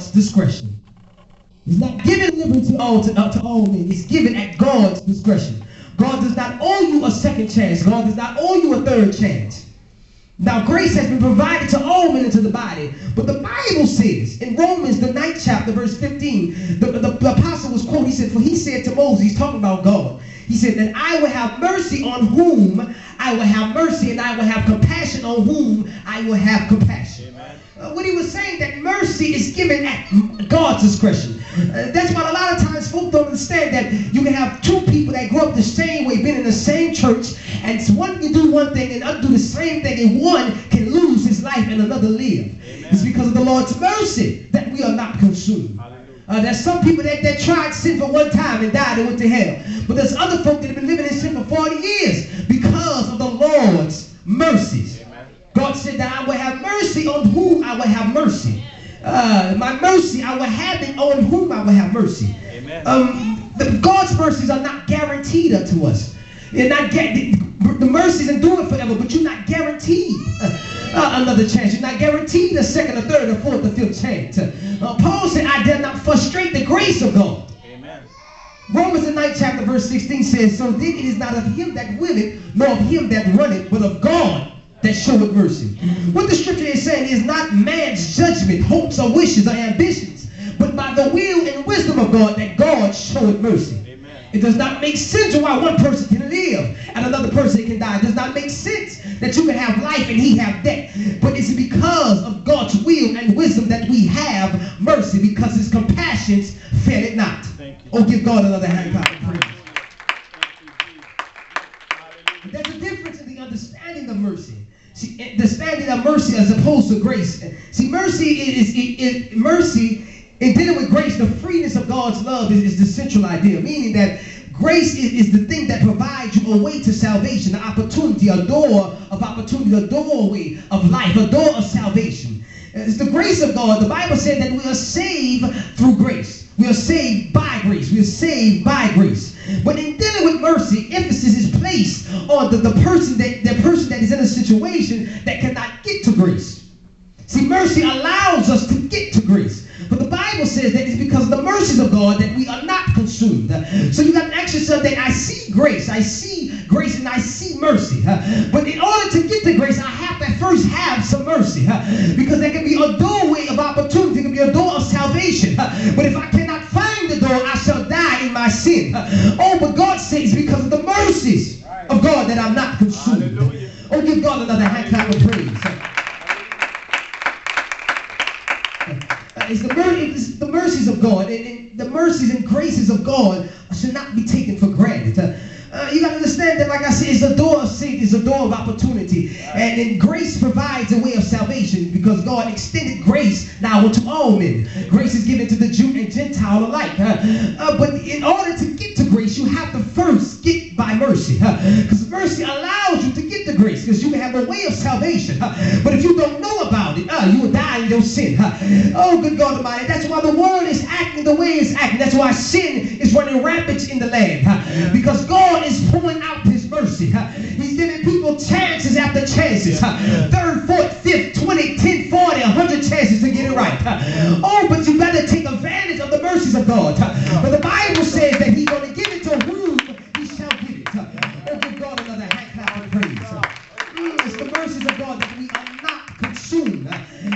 God's discretion. He's not giving liberty to all men. It's given at God's discretion. God does not owe you a second chance. God does not owe you a third chance. Now, grace has been provided to all men into the body. But the Bible says in Romans, the 9th chapter, verse 15, the apostle was quoted. He said, for he said to Moses, he's talking about God. He said that I will have mercy on whom I will have mercy, and I will have compassion on whom I will have compassion. What he was saying, that mercy is given at God's discretion. That's why a lot of times folks don't understand that you can have two people that grew up the same way, been in the same church, and one can do one thing and other do the same thing, and one can lose his life and another live. Amen. It's because of the Lord's mercy that we are not consumed. There's some people that tried sin for one time and died and went to hell. But there's other folk that have been living in sin for 40 years because of the Lord's mercies. Amen. God said that I will have mercy on whom I will have mercy. My mercy, I will have it on whom I will have mercy. Amen. God's mercies are not guaranteed unto us. They're not the mercies endure forever, but you're not guaranteed another chance. You're not guaranteed a second, a third, a fourth, a fifth chance. Paul said, I dare not frustrate the grace of God. Amen. Romans the 9th chapter, verse 16 says, so then it is not of him that willeth, nor of him that runneth, but of God that showeth mercy. What the scripture is saying is not man's judgment, hopes, or wishes, or ambitions, but by the will and wisdom of God that God showeth mercy. It does not make sense why one person can live and another person can die. It does not make sense that you can have life and he have death. But it's because of God's will and wisdom that we have mercy, because his compassions fail it not. Oh, give God another hand clap of praise. There's a difference in the understanding of mercy. See, understanding of mercy as opposed to grace. See, mercy is mercy. In dealing with grace, the freeness of God's love is the central idea, meaning that grace is the thing that provides you a way to salvation, an opportunity, a door of opportunity, a doorway of life, a door of salvation. It's the grace of God. The Bible said that we are saved through grace. We are saved by grace. We are saved by grace. But in dealing with mercy, emphasis is placed on the person that is in a situation that cannot get to grace. See, mercy allows us to get to grace. But the Bible says that it's because of the mercies of God that we are not consumed. So you got to ask yourself that I see grace and I see mercy. But in order to get to grace, I have to first have some mercy. Because there can be a doorway of opportunity. There can be a door of salvation. But if I cannot find the door, I shall die in my sin. Oh, but God says because of the mercies of God that I'm not consumed. Hallelujah. Oh, give God another hand clap of praise. It's the mercies of God, and the mercies and graces of God should not be taken for granted. You got to understand that, like I said, it's a door of safety, it's a door of opportunity. And then grace provides a way of salvation because God extended grace now unto all men. Grace is given to the Jew and Gentile alike. But in order to get to grace, you have to first get by mercy. Because mercy allows you to get to grace because you have a way of salvation. But if you don't know about it, you will die in your sin. Oh, good God Almighty. That's why the world is acting the way it's acting. That's why sin is running rampant in the land. Because God is pouring out his mercy. He's giving people chances after chances. Third, fourth, fifth, 20, 10, 40, 100 chances to get it right. Oh, but you better take advantage of the mercies of God. But the Bible says that he's going to give it to whom he shall give it. Oh, give God another hand clap of praise. It's the mercies of God that we are not consumed.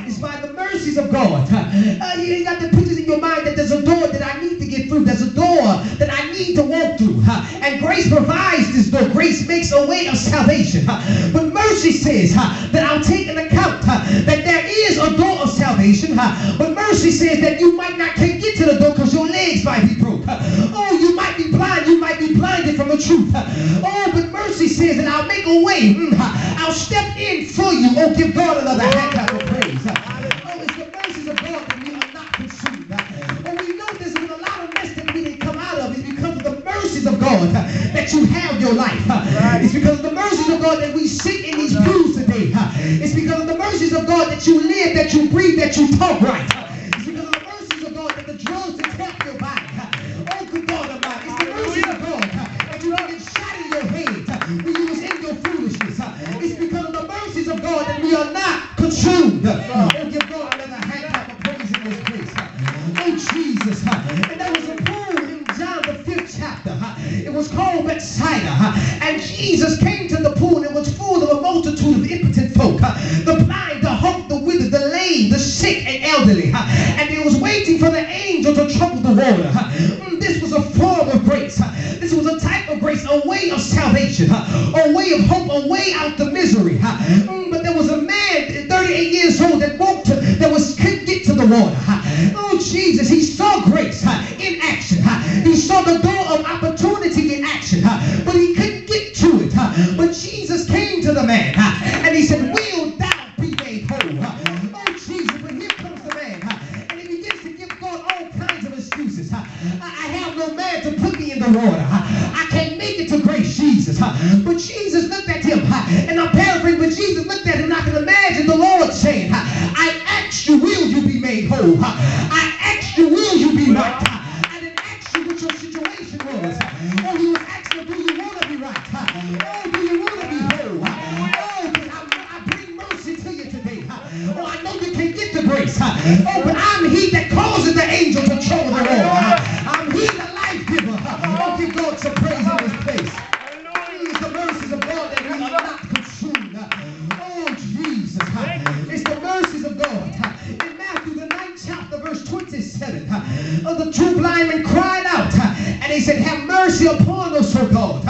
It's by the mercies of God. You got the pictures in your mind that there's a door that I need to get through. There's a door that I need to walk through. And grace provides this door. Grace makes a way of salvation. But mercy says that I'll take into account that there is a door of salvation. But mercy says that you might not can get to the door because your legs might be broke. Oh, you might be blind. You might be blinded from the truth. Oh, but mercy says that I'll make a way. I'll step in for you. Oh, give God another hand clap of praise. Oh, it's the mercies of God that we are not consumed. And we know there's been a lot of mess that we didn't come out of. It's because of the mercies of God that you have your life. It's because of the mercies of God that we sit in these pews today. It's because of the mercies of God that you live, that you breathe, that you talk right. It's because of the mercies of God that the drugs attack your body. Oh, good God Almighty. It's the mercies of God that you don't get shot in your head when you was in your foolishness. It's because of the mercies of God that we are not consumed. Oh, give God another hand clap of praise in this place. Jesus came to the pool, and it was full of a multitude of impotent folk, the blind, the halt, the withered, the lame, the sick, and elderly. And they was waiting for the angel to trouble the water. This was a form of grace. This was a type of grace, a way of salvation, a way of hope, a way out the misery. But there was a man, 38 years old, that couldn't get to the water. Oh, Jesus, he saw grace in action. He saw the door of opportunity in action, but he couldn't get to it. But Jesus came to the man, and he said, will thou be made whole? Oh, Jesus, but here comes the man, and he begins to give God all kinds of excuses. I have no man to put me in the water. I can't make it to grace, Jesus. But Jesus looked at him, and I'm paraphrasing, but Jesus looked at him, and I can imagine the Lord saying, I asked you, will you be made whole? I asked you, will you be right? I didn't ask you what your situation was. Oh, he was asking, do you want to be right? Oh, do you want to be whole? Oh, but I bring mercy to you today. Oh, I know you can't get the grace. Oh, but I'm he that causes the angel to trouble the water. I'm he the life giver. Oh, give God some praise in this place. It's the mercies of God that we are not consumed. Oh, Jesus. It's the mercies of God. In Matthew, the 9th chapter, verse 27, the two blind men cried out, and they said, have mercy upon us, O God.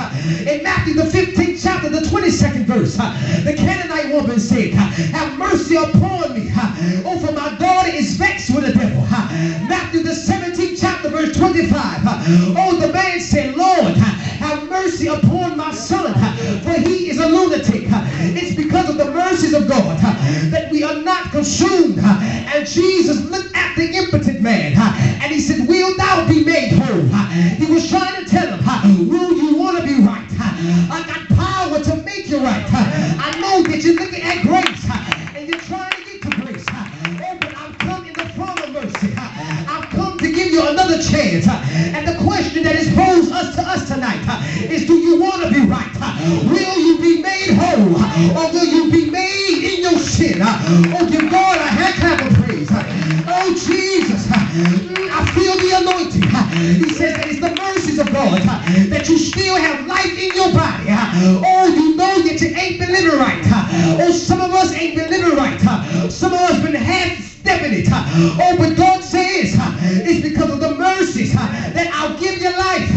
In Matthew, the 15th chapter, the 22nd verse, the Canaanite woman said, have mercy upon me. Oh, for my daughter is vexed with the devil. Matthew, the 17th chapter, verse 25. Oh, the man said, Lord, have mercy upon my son, for he is a lunatic. It's because of the mercies of God that we are not consumed. And Jesus looked at the impotent man, and he said, will thou be made whole? He was trying to tell him, will you want to be right? I got power to make you right. I know that you're looking at grace, and you're trying to get to grace. Oh, but I've come in the form of mercy. I've come to give you another chance. And the question that is posed to us tonight is, do you want to be right? Will you be made whole? Or will you be made in your sin? Oh, give God a hand clap of praise. Oh, Jesus, I feel the anointing. He says that it's the mercies of God that you still have life in your body. Oh, you know that you ain't been living right. Oh, some of us ain't been living right. Some of us been half-stepping it. Oh, but God says it's because of the mercies that I'll give you life.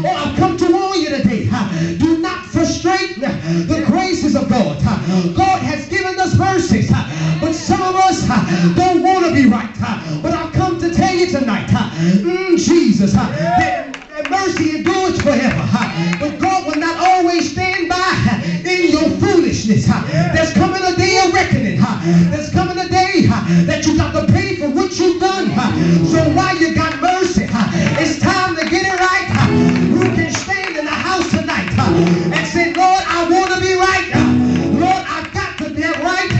Oh, I've come to warn you today. Do not frustrate the graces of God. God has given us mercies, but some of us don't want to be right. But I've come to tell you tonight, Jesus, that mercy endures forever. But God will not always stand by in your foolishness. There's coming a day of reckoning. There's coming a day that you got to pay for what you've done. So while you got mercy, it's time to get it right. Who can stand in the house tonight and say, Lord, I want to be right. Lord, I've got to be right.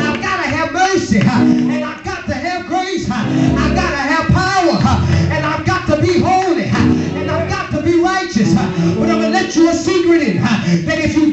I've got to have mercy. And I've got to have grace. I've got to have power. And I've got to be holy. And I've got to be righteous. But I'm going to let you a secret in that if you